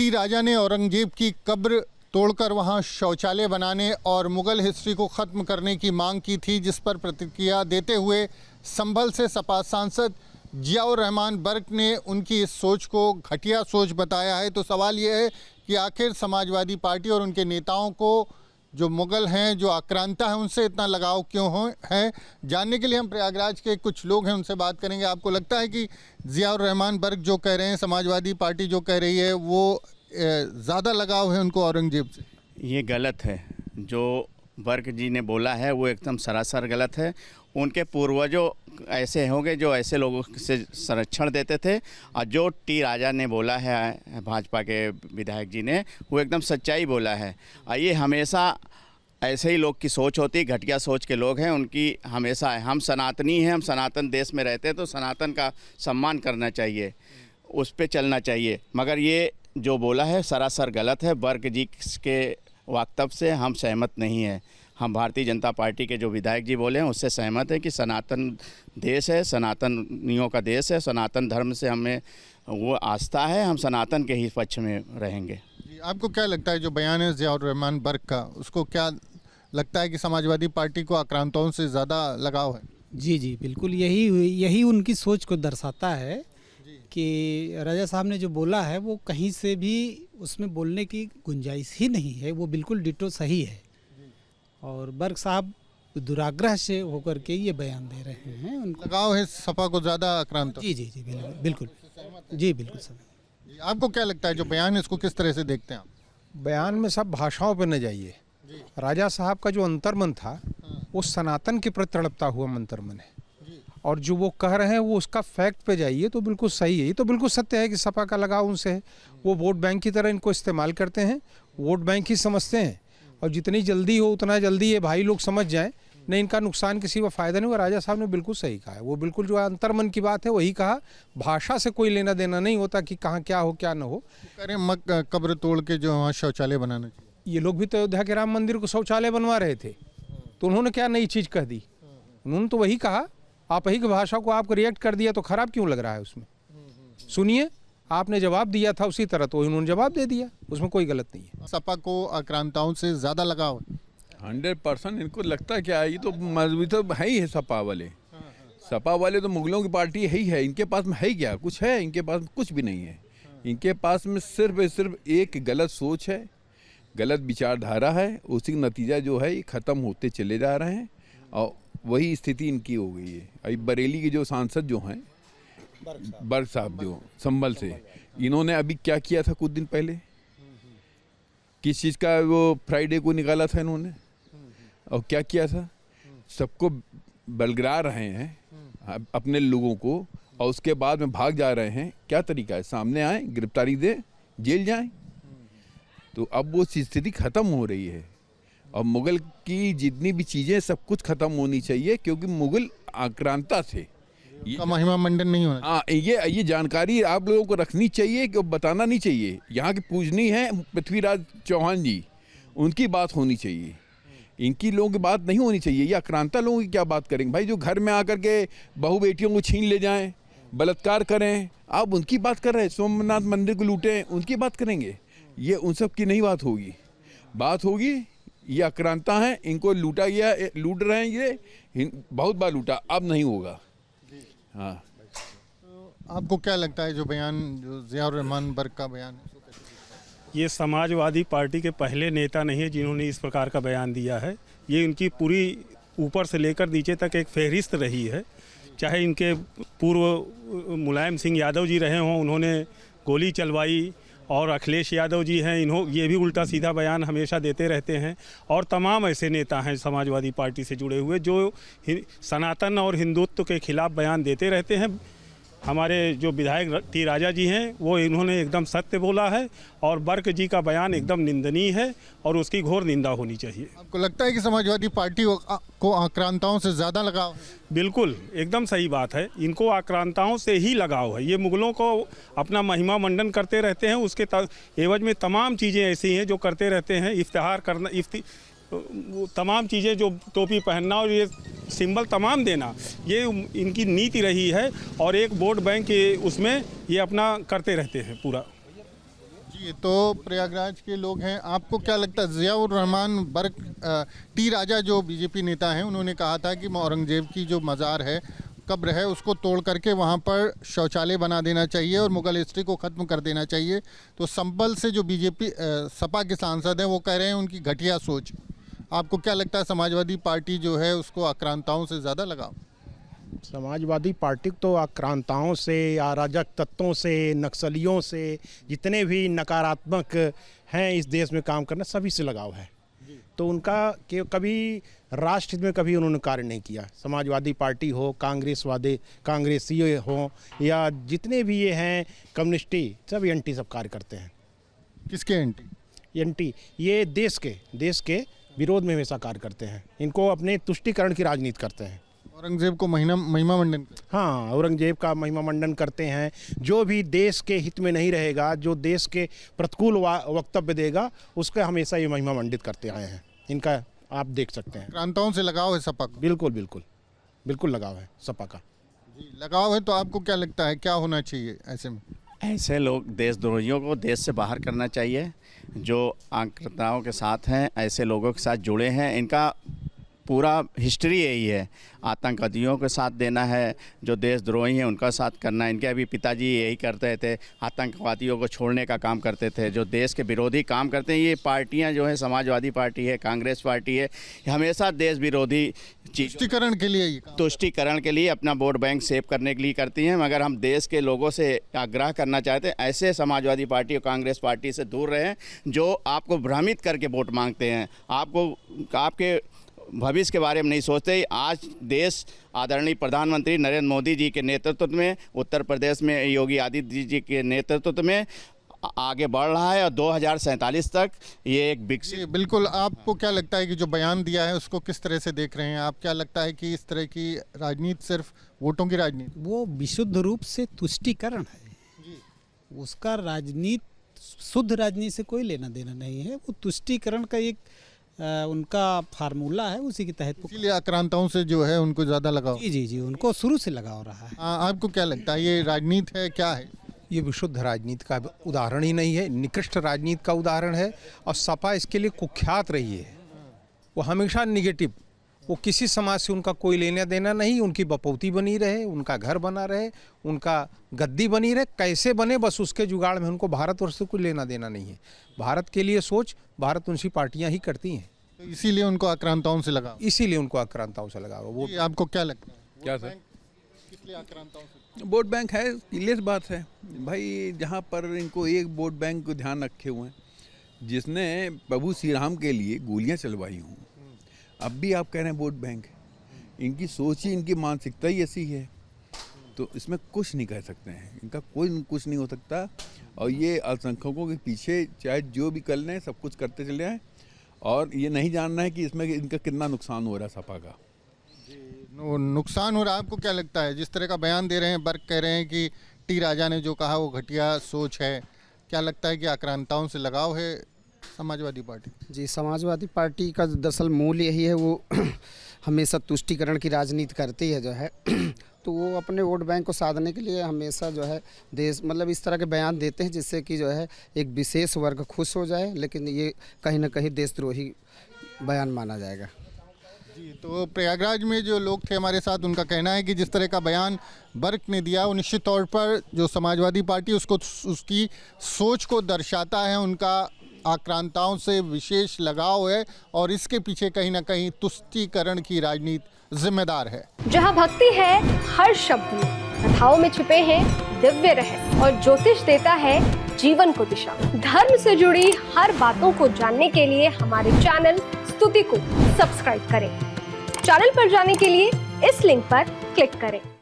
T राजा ने औरंगजेब की कब्र तोड़कर वहां शौचालय बनाने और मुग़ल हिस्ट्री को ख़त्म करने की मांग की थी, जिस पर प्रतिक्रिया देते हुए संभल से सपा सांसद जियाउर रहमान बर्क ने उनकी इस सोच को घटिया सोच बताया है। तो सवाल ये है कि आखिर समाजवादी पार्टी और उनके नेताओं को जो मुग़ल हैं, जो आक्रांता हैं, उनसे इतना लगाव क्यों है। जानने के लिए हम प्रयागराज के कुछ लोग हैं, उनसे बात करेंगे। आपको लगता है कि जियाउर रहमान बर्क जो कह रहे हैं, समाजवादी पार्टी जो कह रही है, वो ज़्यादा लगाव है उनको औरंगजेब से? ये गलत है। जो बर्क जी ने बोला है वो एकदम सरासर गलत है। उनके पूर्वजों ऐसे होंगे जो ऐसे लोगों से संरक्षण देते थे, और जो टी राजा ने बोला है भाजपा के विधायक जी ने, वो एकदम सच्चाई बोला है। और ये हमेशा ऐसे ही लोग की सोच होती है, घटिया सोच के लोग हैं उनकी हमेशा है। हम सनातनी हैं, हम सनातन देश में रहते हैं, तो सनातन का सम्मान करना चाहिए, उस पर चलना चाहिए। मगर ये जो बोला है सरासर गलत है। बर्क जी के वक्तव्य से हम सहमत नहीं हैं। हम भारतीय जनता पार्टी के जो विधायक जी बोले हैं उससे सहमत है कि सनातन देश है, सनातनियों का देश है, सनातन धर्म से हमें वो आस्था है, हम सनातन के ही पक्ष में रहेंगे। जी, आपको क्या लगता है जो बयान है जियाउर रहमान बर्क का, उसको क्या लगता है कि समाजवादी पार्टी को आक्रांताओं से ज़्यादा लगाव है? जी बिल्कुल, यही उनकी सोच को दर्शाता है कि राजा साहब ने जो बोला है वो कहीं से भी उसमें बोलने की गुंजाइश ही नहीं है। वो बिल्कुल डिटो सही है। और बर्क साहब दुराग्रह से होकर के ये बयान दे रहे हैं। उनको लगाव है सपा को ज़्यादा आक्रांत? जी बिल्कुल जी बिल्कुल सर। आपको क्या लगता है जो बयान है इसको किस तरह से देखते हैं आप? बयान में सब भाषाओं पर न जाइए। राजा साहब का जो अंतर्मन था वो सनातन के प्रति तड़पता हुआ अंतर्मन है, और जो वो कह रहे हैं वो उसका फैक्ट पे जाइए तो बिल्कुल सही है। ये तो बिल्कुल सत्य है कि सपा का लगाव उनसे है। वो वोट बैंक की तरह इनको इस्तेमाल करते हैं, वोट बैंक ही समझते हैं, और जितनी जल्दी हो उतना जल्दी ये भाई लोग समझ जाएं, नहीं इनका नुकसान किसी को फ़ायदा नहीं हुआ। राजा साहब ने बिल्कुल सही कहा है। वो बिल्कुल जो अंतर्मन की बात है वही कहा। भाषा से कोई लेना देना नहीं होता कि कहाँ क्या हो क्या ना हो। करें कब्र तोड़ के जो वहाँ शौचालय बनाना चाहिए। ये लोग भी तो अयोध्या के राम मंदिर को शौचालय बनवा रहे थे, तो उन्होंने क्या नई चीज़ कह दी? उन्होंने तो वही कहा। आप ही की भाषा को आपको रिएक्ट कर दिया तो खराब क्यों लग रहा है उसमें? सुनिए, आपने जवाब दिया था उसी तरह, तो उन्होंने जवाब दे दिया, उसमें कोई गलत नहीं है। सपा को आक्रांताओं से ज़्यादा लगाव है? 100% इनको लगता क्या है, ये तो मजबूत तो है ही है। सपा वाले तो मुगलों की पार्टी है ही है। इनके पास में है क्या? कुछ है? इनके पास में कुछ भी नहीं है। इनके पास में सिर्फ एक गलत सोच है, गलत विचारधारा है। उसी का नतीजा जो है ये ख़त्म होते चले जा रहे हैं, और वही स्थिति इनकी हो गई है। अभी बरेली के जो सांसद जो हैं बर्क साहब जो संभल से, इन्होंने अभी क्या किया था कुछ दिन पहले? किस चीज़ का वो फ्राइडे को निकाला था इन्होंने, और क्या किया था? सबको बलगरा रहे हैं अपने लोगों को, और उसके बाद में भाग जा रहे हैं। क्या तरीका है? सामने आए, गिरफ्तारी दे, जेल जाएं। तो अब वो स्थिति ख़त्म हो रही है, और मुग़ल की जितनी भी चीज़ें सब कुछ ख़त्म होनी चाहिए, क्योंकि मुग़ल आक्रांता थे। का महिमा मंडन नहीं होना। हाँ, ये जानकारी आप लोगों को रखनी चाहिए कि बताना नहीं चाहिए। यहाँ की पूजनी है पृथ्वीराज चौहान जी, उनकी बात होनी चाहिए, इनकी लोगों की बात नहीं होनी चाहिए। ये आक्रांता लोगों की क्या बात करेंगे भाई? जो घर में आकर के बहू बेटियों को छीन ले जाएं, बलात्कार करें, आप उनकी बात कर रहे हैं। सोमनाथ मंदिर को लूटें, उनकी बात करेंगे? ये उन सब की नहीं बात होगी। बात होगी ये आक्रांता हैं, इनको लूटा गया, लूट रहे हैं, ये बहुत बार लूटा, अब नहीं होगा। हाँ, आपको क्या लगता है जो बयान, जो जियाउर रहमान बर्क का बयान है? ये समाजवादी पार्टी के पहले नेता नहीं है जिन्होंने इस प्रकार का बयान दिया है। ये इनकी पूरी ऊपर से लेकर नीचे तक एक फहरिस्त रही है। चाहे इनके पूर्व मुलायम सिंह यादव जी रहे हों, उन्होंने गोली चलवाई, और अखिलेश यादव जी हैं, ये भी उल्टा सीधा बयान हमेशा देते रहते हैं। और तमाम ऐसे नेता हैं समाजवादी पार्टी से जुड़े हुए जो सनातन और हिंदुत्व के खिलाफ बयान देते रहते हैं। हमारे जो विधायक टी राजा जी हैं वो इन्होंने एकदम सत्य बोला है, और बर्क जी का बयान एकदम निंदनीय है और उसकी घोर निंदा होनी चाहिए। आपको लगता है कि समाजवादी पार्टी को आक्रांताओं से ज़्यादा लगाव है? बिल्कुल, एकदम सही बात है। इनको आक्रांताओं से ही लगाव है। ये मुग़लों को अपना महिमा मंडन करते रहते हैं, उसके एवज में तमाम चीज़ें ऐसी हैं जो करते रहते हैं। इफ्तिहार करना, वो तमाम चीज़ें जो टोपी पहनना और ये सिंबल तमाम देना, ये इनकी नीति रही है। और एक वोट बैंक के उसमें ये अपना करते रहते हैं पूरा। जी ये तो प्रयागराज के लोग हैं। आपको क्या लगता है, जियाउर रहमान बर्क टी राजा जो बीजेपी नेता हैं, उन्होंने कहा था कि औरंगजेब की जो मज़ार है, कब्र है, उसको तोड़ करके वहाँ पर शौचालय बना देना चाहिए और मुगल हिस्ट्री को ख़त्म कर देना चाहिए। तो संभल से जो बीजेपी सपा के सांसद हैं वो कह रहे हैं उनकी घटिया सोच। आपको क्या लगता है, समाजवादी पार्टी जो है उसको आक्रांताओं से ज़्यादा लगाव? समाजवादी पार्टी को तो आक्रांताओं से, अराजक तत्वों से, नक्सलियों से, जितने भी नकारात्मक हैं इस देश में काम करना, सभी से लगाव है। तो उनका कभी राष्ट्र हित में कभी उन्होंने कार्य नहीं किया। समाजवादी पार्टी हो, कांग्रेसी हो, या जितने भी ये हैं कम्युनिस्टी, सब एंटी सब कार्य करते हैं। किसके एंटी ये देश के विरोध में हमेशा कार्य करते हैं। इनको अपने तुष्टीकरण की राजनीति करते हैं। औरंगजेब को महिमा मंडन? हाँ, औरंगजेब का महिमा मंडन करते हैं। जो भी देश के हित में नहीं रहेगा, जो देश के प्रतिकूल वक्तव्य देगा, उसका हमेशा ये महिमा मंडित करते आए हैं। इनका आप देख सकते हैं। आक्रांताओं से लगाव है सपा को? बिल्कुल लगाव है सपा का। जी, लगाव है। तो आपको क्या लगता है क्या होना चाहिए ऐसे में? ऐसे लोग देशद्रोहियों को देश से बाहर करना चाहिए। जो आक्रांताओं के साथ हैं, ऐसे लोगों के साथ जुड़े हैं, इनका पूरा हिस्ट्री यही है। आतंकवादियों के साथ देना है, जो देशद्रोही हैं उनका साथ करना। इनके अभी पिताजी यही करते थे, आतंकवादियों को छोड़ने का काम करते थे। जो देश के विरोधी काम करते हैं, ये पार्टियां जो है, समाजवादी पार्टी है, कांग्रेस पार्टी है, हमेशा देश विरोधी तुष्टीकरण के लिए तुष्टीकरण के लिए अपना वोट बैंक सेव करने के लिए करती हैं। मगर हम देश के लोगों से आग्रह करना चाहते हैं, ऐसे समाजवादी पार्टी और कांग्रेस पार्टी से दूर रहें जो आपको भ्रमित करके वोट मांगते हैं, आपके भविष्य के बारे में नहीं सोचते। आज देश आदरणीय प्रधानमंत्री नरेंद्र मोदी जी के नेतृत्व में, उत्तर प्रदेश में योगी आदित्य जी के नेतृत्व में आगे बढ़ रहा है और 2047 तक ये एक विकसित। बिल्कुल। आपको क्या लगता है कि जो बयान दिया है उसको किस तरह से देख रहे हैं आप? क्या लगता है कि इस तरह की राजनीति सिर्फ वोटों की राजनीति? वो विशुद्ध रूप से तुष्टीकरण है जी। उसका शुद्ध राजनीति से कोई लेना देना नहीं है। वो तुष्टीकरण का एक उनका फार्मूला है, उसी के तहत। इसीलिए आक्रांताओं से जो है उनको ज़्यादा लगाव? जी, उनको शुरू से लगाव रहा है। आपको क्या लगता है ये राजनीति है, क्या है? ये विशुद्ध राजनीति का उदाहरण ही नहीं है, निकृष्ट राजनीति का उदाहरण है। और सपा इसके लिए कुख्यात रही है। वो हमेशा निगेटिव, वो किसी समाज से उनका कोई लेना देना नहीं। उनकी बपौती बनी रहे, उनका घर बना रहे, उनका गद्दी बनी रहे, कैसे बने बस उसके जुगाड़ में। उनको भारतवर्ष से कुछ लेना देना नहीं है। भारत के लिए सोच भारत उनसी पार्टियां ही करती हैं। तो इसीलिए उनको आक्रांताओं से लगाव? इसीलिए उनको आक्रांताओं से लगाव। वो आपको क्या लगता है? क्या सर? किसलिए आक्रांताओं से? वोट बैंक है, क्लियर बात है भाई। जहाँ पर इनको एक वोट बैंक को ध्यान रखे हुए हैं, जिसने प्रभु श्री राम के लिए गोलियाँ चलवाई हूँ, अब भी आप कह रहे हैं वोट बैंक। इनकी सोच ही, इनकी मानसिकता ही ऐसी है। तो इसमें कुछ नहीं कह सकते हैं, इनका कोई कुछ नहीं हो सकता। और ये अल्पसंख्यकों के पीछे चाहे जो भी कर लें, सब कुछ करते चले आए। और ये नहीं जानना है कि इसमें इनका कितना नुकसान हो रहा है सपा का। नुकसान हो रहा है। आपको क्या लगता है, जिस तरह का बयान दे रहे हैं, बर्क कह रहे हैं कि टी राजा ने जो कहा वो घटिया सोच है, क्या लगता है कि आक्रांताओं से लगाव है समाजवादी पार्टी? जी, समाजवादी पार्टी का दरअसल मूल यही है, वो हमेशा तुष्टीकरण की राजनीति करती है जो है। तो वो अपने वोट बैंक को साधने के लिए हमेशा जो है इस तरह के बयान देते हैं, जिससे कि जो है एक विशेष वर्ग खुश हो जाए। लेकिन ये कहीं ना कहीं देशद्रोही बयान माना जाएगा। जी, तो प्रयागराज में जो लोग थे हमारे साथ, उनका कहना है कि जिस तरह का बयान बर्क ने दिया, वो निश्चित तौर पर जो समाजवादी पार्टी उसकी सोच को दर्शाता है। उनका आक्रांताओं से विशेष लगाव है और इसके पीछे कहीं ना कहीं तुष्टीकरण की राजनीति जिम्मेदार है। जहां भक्ति है हर शब्द में, कथाओं में छिपे हैं दिव्य रहस्य और ज्योतिष देता है जीवन को दिशा। धर्म से जुड़ी हर बातों को जानने के लिए हमारे चैनल स्तुति को सब्सक्राइब करें। चैनल पर जाने के लिए इस लिंक पर क्लिक करें।